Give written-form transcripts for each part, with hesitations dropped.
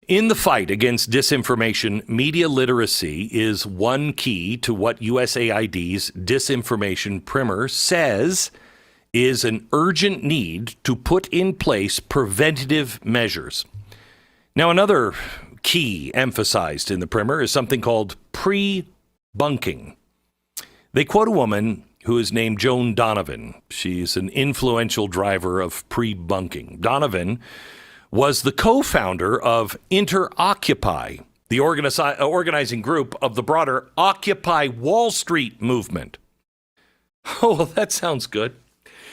In the fight against disinformation, media literacy is one key to what USAID's Disinformation Primer says is an urgent need to put in place preventative measures. Now, another key emphasized in the primer is something called prebunking. They quote a woman who is named Joan Donovan. She's an influential driver of prebunking. Donovan was the co-founder of Occupy, the organizing group of the broader Occupy Wall Street movement. Oh, well, that sounds good.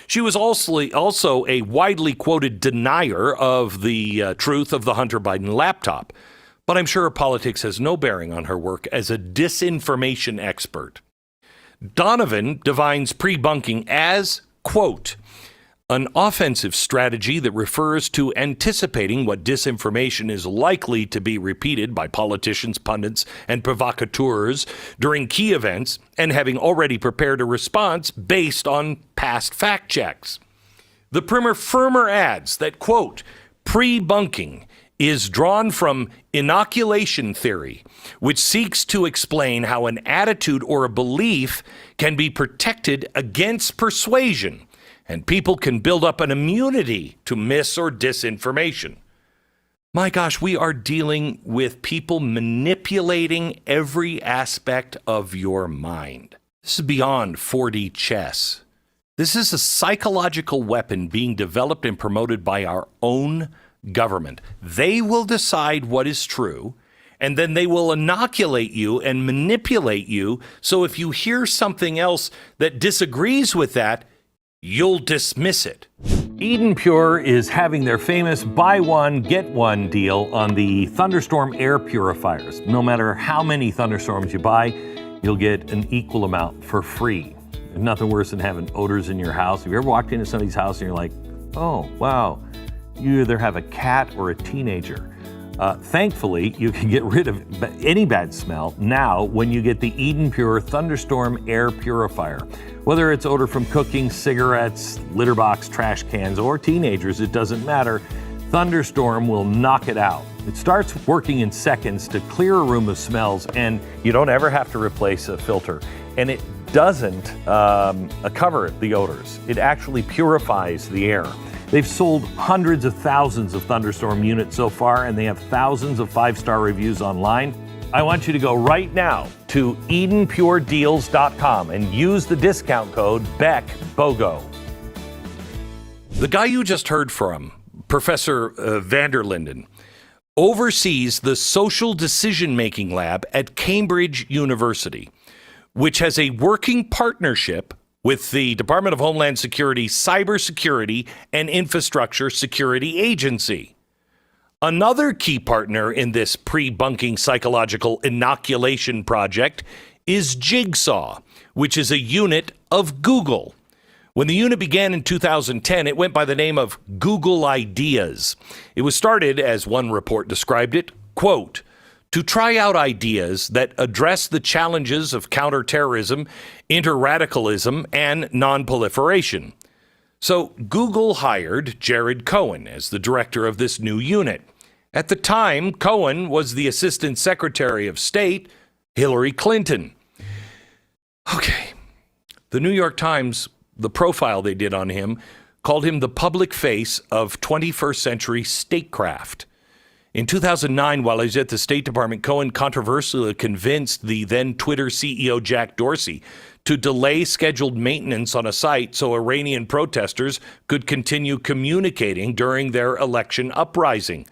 She was also a widely quoted denier of the truth of the Hunter Biden laptop. But I'm sure politics has no bearing on her work as a disinformation expert. Donovan defines prebunking as, quote, an offensive strategy that refers to anticipating what disinformation is likely to be repeated by politicians, pundits, and provocateurs during key events and having already prepared a response based on past fact checks. The primer firmer adds that, quote, prebunking is drawn from inoculation theory, which seeks to explain how an attitude or a belief can be protected against persuasion, and people can build up an immunity to mis or disinformation. My gosh, we are dealing with people manipulating every aspect of your mind. This is beyond 4D chess. This is a psychological weapon being developed and promoted by our own government. They will decide what is true, and then they will inoculate you and manipulate you. So if you hear something else that disagrees with that, you'll dismiss it. Eden Pure is having their famous buy one, get one deal on the Thunderstorm air purifiers. No matter how many thunderstorms you buy, you'll get an equal amount for free. There's nothing worse than having odors in your house. Have you ever walked into somebody's house and you're like, oh, wow, you either have a cat or a teenager. Thankfully, you can get rid of any bad smell now when you get the Eden Pure Thunderstorm air purifier. Whether it's odor from cooking, cigarettes, litter box, trash cans, or teenagers, it doesn't matter. Thunderstorm will knock it out. It starts working in seconds to clear a room of smells, and you don't ever have to replace a filter. And it doesn't cover the odors. It actually purifies the air. They've sold hundreds of thousands of Thunderstorm units so far, and they have thousands of 5-star reviews online. I want you to go right now to EdenPureDeals.com and use the discount code BECKBOGO. The guy you just heard from, Professor Vanderlinden, oversees the Social Decision-Making Lab at Cambridge University, which has a working partnership with the Department of Homeland Security Cybersecurity and Infrastructure Security Agency. Another key partner in this pre-bunking psychological inoculation project is Jigsaw, which is a unit of Google. When the unit began in 2010, it went by the name of Google Ideas. It was started, as one report described it, quote, to try out ideas that address the challenges of counterterrorism, interradicalism, and nonproliferation. So Google hired Jared Cohen as the director of this new unit. At the time, Cohen was the Assistant Secretary of State, Hillary Clinton. Okay, the New York Times, the profile they did on him, called him the public face of 21st century statecraft. In 2009, while he was at the State Department, Cohen controversially convinced the then Twitter CEO Jack Dorsey to delay scheduled maintenance on a site so Iranian protesters could continue communicating during their election uprising.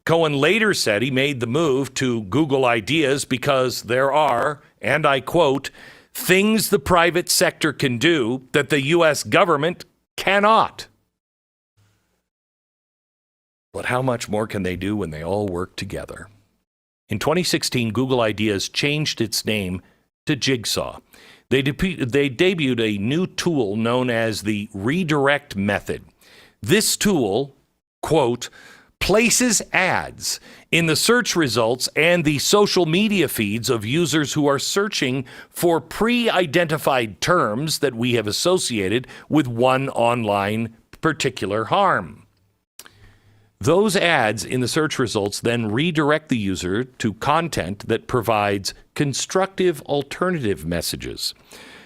Cohen later said he made the move to Google Ideas because there are, and I quote, things the private sector can do that the U.S. government cannot. But how much more can they do when they all work together? In 2016, Google Ideas changed its name to Jigsaw. They debuted a new tool known as the redirect method. This tool, quote, places ads in the search results and the social media feeds of users who are searching for pre-identified terms that we have associated with one online particular harm. Those ads in the search results then redirect the user to content that provides constructive alternative messages.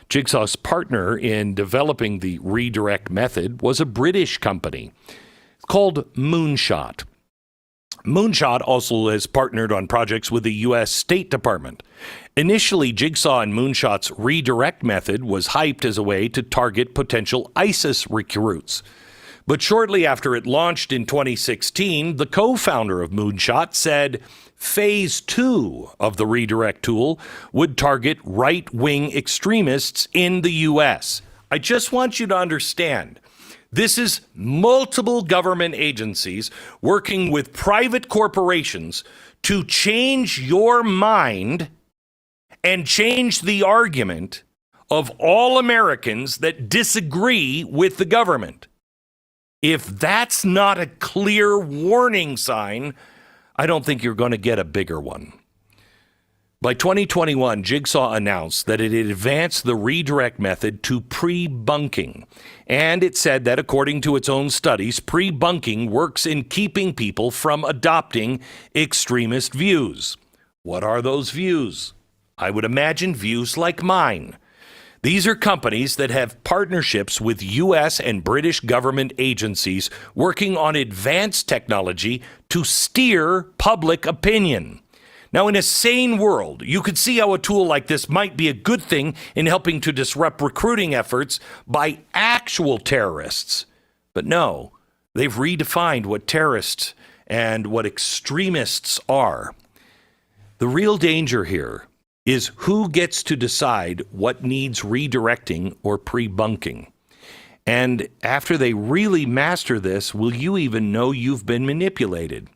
Jigsaw's partner in developing the redirect method was a British company called Moonshot. Moonshot also has partnered on projects with the U.S. State Department. Initially, Jigsaw and Moonshot's redirect method was hyped as a way to target potential ISIS recruits. But shortly after it launched in 2016, the co-founder of Moonshot said phase 2 of the redirect tool would target right-wing extremists in the U.S. I just want you to understand, this is multiple government agencies working with private corporations to change your mind and change the argument of all Americans that disagree with the government. If that's not a clear warning sign, I don't think you're going to get a bigger one. By 2021, Jigsaw announced that it had advanced the redirect method to prebunking. And it said that according to its own studies, prebunking works in keeping people from adopting extremist views. What are those views? I would imagine views like mine. These are companies that have partnerships with U.S. and British government agencies working on advanced technology to steer public opinion. Now, in a sane world, you could see how a tool like this might be a good thing in helping to disrupt recruiting efforts by actual terrorists. But no, they've redefined what terrorists and what extremists are. The real danger here is who gets to decide what needs redirecting or prebunking. And after they really master this, will you even know you've been manipulated?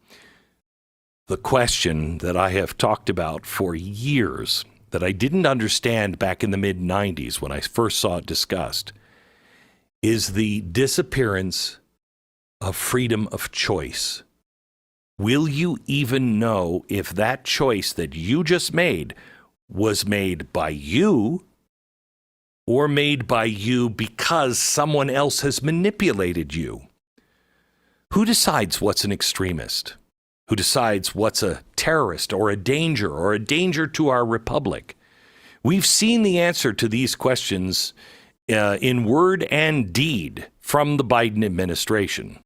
The question that I have talked about for years, that I didn't understand back in the mid-90s when I first saw it discussed, is the disappearance of freedom of choice. Will you even know if that choice that you just made was made by you or made by you because someone else has manipulated you? Who decides what's an extremist? Who decides what's a terrorist or a danger to our republic? We've seen the answer to these questions in word and deed from the Biden administration.